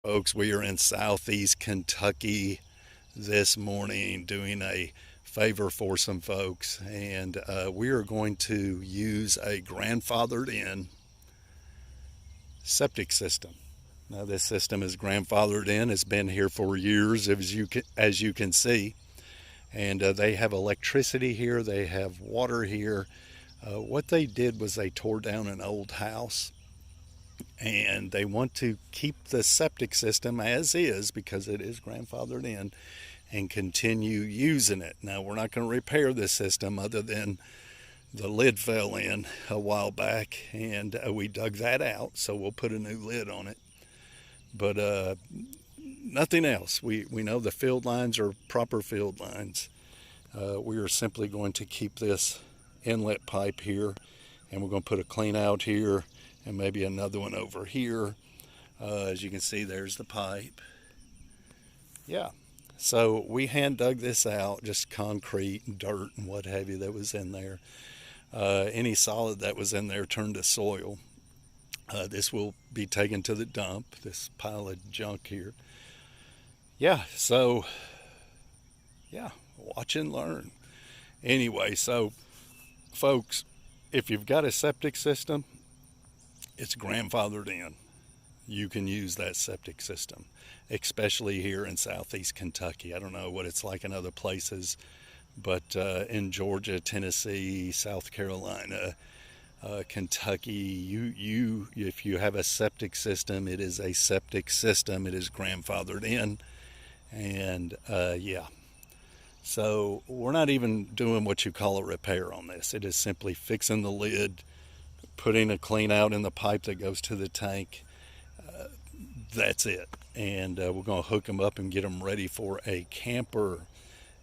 Folks, we are in southeast Kentucky this morning doing a favor for some folks, and we are going to use a grandfathered in septic system. Now, this system is grandfathered in, it's been here for years, as you can see, and they have electricity here, they have water here. What they did was they tore down an old house and they want to keep the septic system as is because it is grandfathered in and continue using it. Now, we're not going to repair this system other than the lid fell in a while back and we dug that out, so we'll put a new lid on it. But nothing else. We know the field lines are proper field lines. We are simply going to keep this inlet pipe here, and we're going to put a clean out here and maybe another one over here. As you can see, there's the pipe. Yeah, so we hand dug this out, just concrete and dirt and what have you that was in there. Any solid that was in there turned to soil. This will be taken to the dump, this pile of junk here. Yeah, so, yeah, watch and learn. Anyway, so, folks, if you've got a septic system, it's grandfathered in. You can use that septic system, especially here in southeast Kentucky. I don't know what it's like in other places, but in Georgia, Tennessee, South Carolina, Kentucky, if you have a septic system, it is a septic system. It is grandfathered in, and yeah. So we're not even doing what you call a repair on this. It is simply fixing the lid, putting a clean out in the pipe that goes to the tank. That's it. And we're going to hook them up and get them ready for a camper.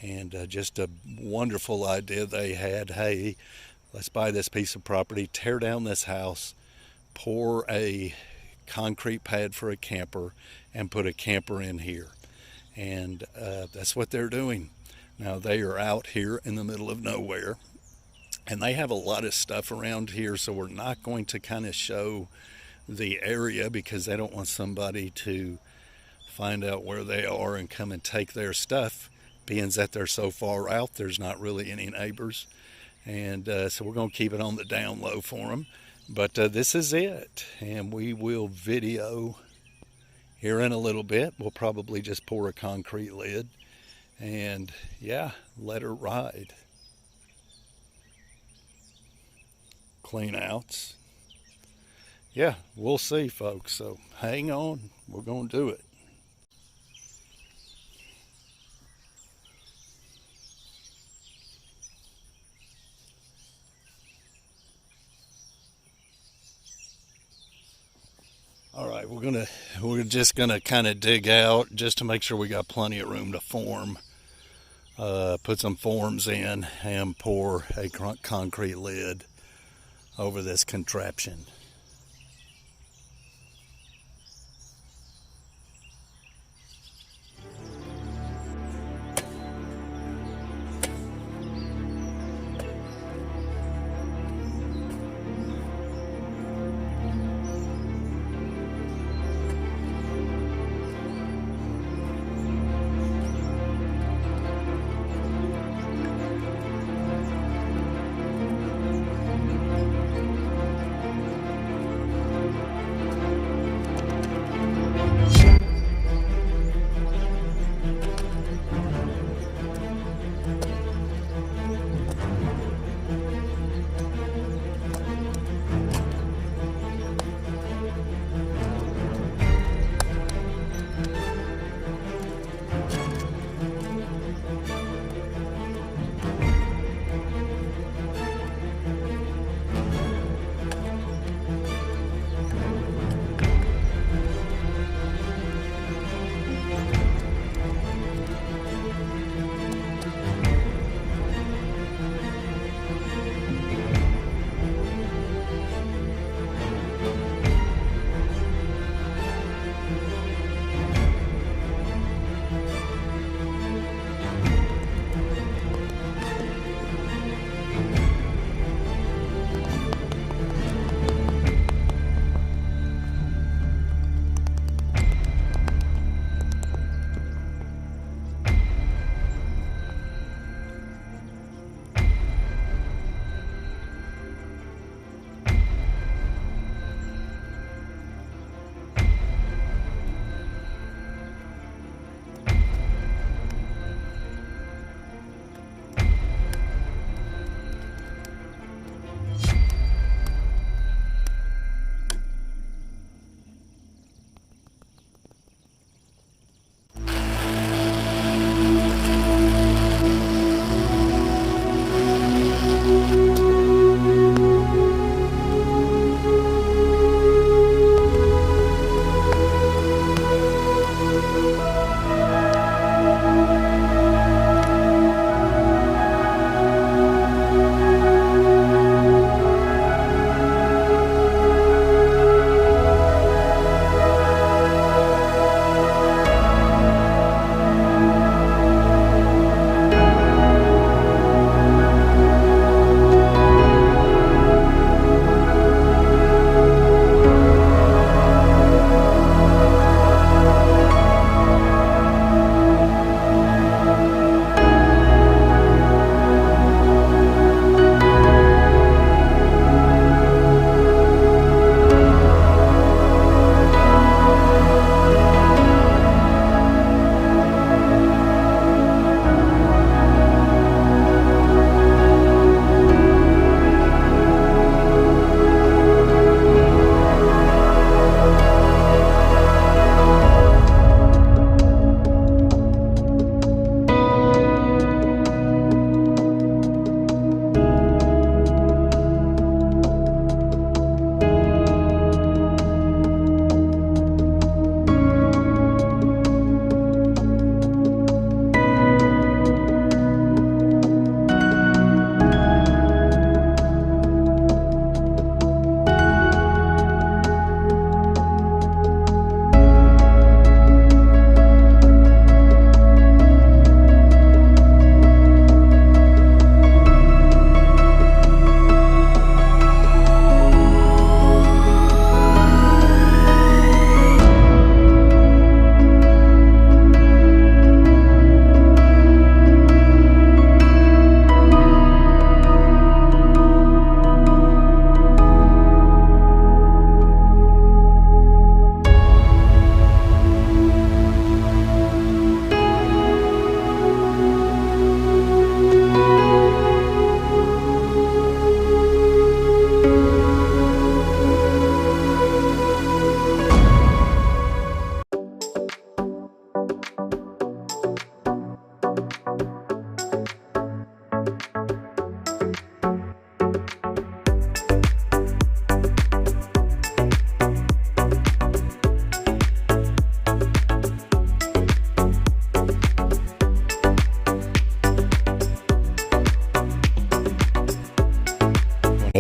And just a wonderful idea they had. Hey, let's buy this piece of property, tear down this house, pour a concrete pad for a camper, and put a camper in here. And that's what they're doing. Now, they are out here in the middle of nowhere, and they have a lot of stuff around here, so we're not going to kind of show the area because they don't want somebody to find out where they are and come and take their stuff. Being that they're so far out, there's not really any neighbors. And so we're going to keep it on the down low for them. But this is it. And we will video here in a little bit. We'll probably just pour a concrete lid. And yeah, let her ride. Clean outs. Yeah, we'll see, folks. So hang on. We're going to do it. All right, we're just gonna kind of dig out just to make sure we got plenty of room to form. Put some forms in and pour a concrete lid over this contraption.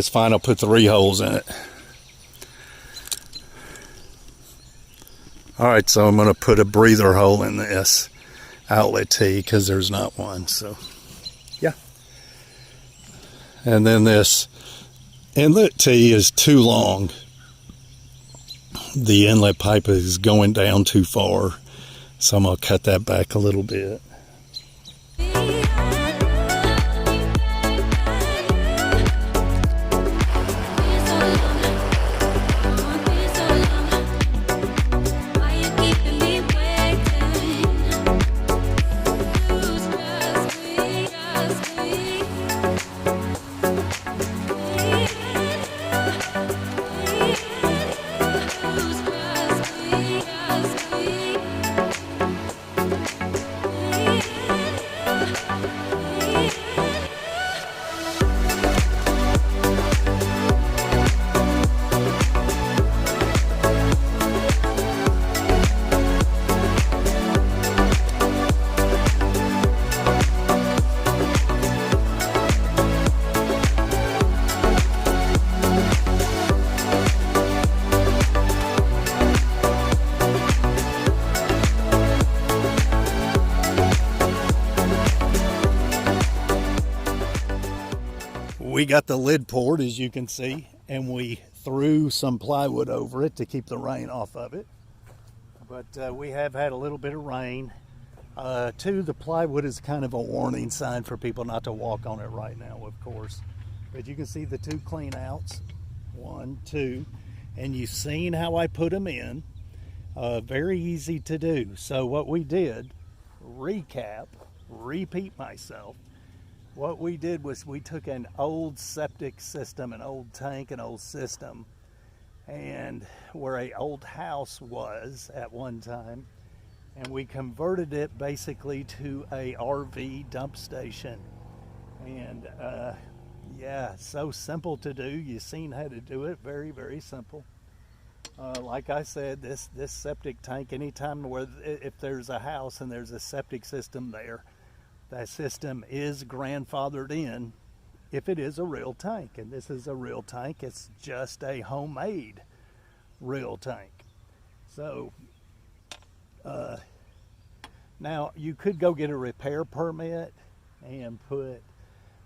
That's fine. I'll put 3 holes in it. All right, so I'm going to put a breather hole in this outlet T because there's not one. So, yeah. And then this inlet T is too long. The inlet pipe is going down too far, so I'm going to cut that back a little bit. We got the lid poured, as you can see, and we threw some plywood over it to keep the rain off of it. But we have had a little bit of rain. Too, the plywood is kind of a warning sign for people not to walk on it right now, of course. But you can see the 2 clean outs, 1, 2, and you've seen how I put them in. Very easy to do. So what we did, recap, repeat myself, what we did was we took an old septic system, an old tank, an old system, and where an old house was at one time, and we converted it basically to a RV dump station. And yeah, so simple to do. You've seen how to do it. Very, very simple. Like I said, this septic tank, anytime where if there's a house and there's a septic system there, that system is grandfathered in if it is a real tank. And this is a real tank. It's just a homemade real tank. So now you could go get a repair permit and put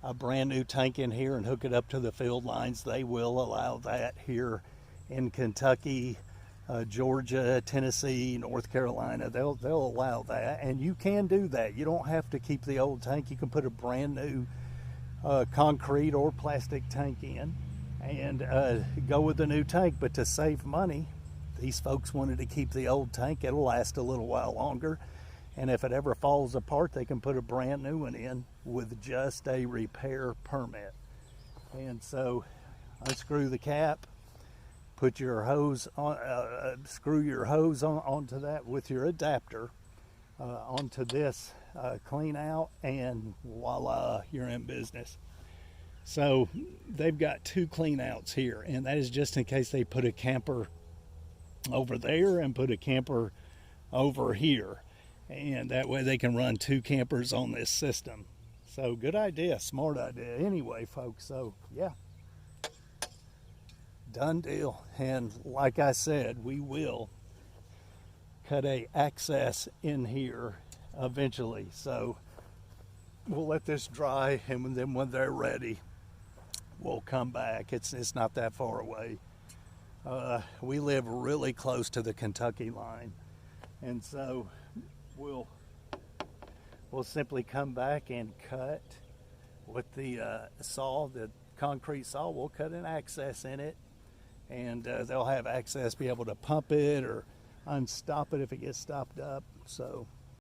a brand new tank in here and hook it up to the field lines. They will allow that here in Kentucky, Georgia, Tennessee, North Carolina. They'll allow that, and you can do that. You don't have to keep the old tank. You can put a brand new concrete or plastic tank in and go with the new tank. But to save money, these folks wanted to keep the old tank. It'll last a little while longer, and if it ever falls apart, they can put a brand new one in with just a repair permit. And so unscrew the cap, put your hose on, screw your hose onto that with your adapter onto this clean out, and voila, you're in business. So they've got 2 clean outs here, and that is just in case they put a camper over there and put a camper over here, and that way they can run 2 campers on this system. So good idea, smart idea. Anyway, folks, so yeah. Done deal. And like I said, we will cut a access in here eventually. So we'll let this dry, and then when they're ready, we'll come back. It's not that far away. We live really close to the Kentucky line, and so we'll simply come back and cut with the saw, the concrete saw. We'll cut an access in it, and they'll have access, be able to pump it or unstop it if it gets stopped up. So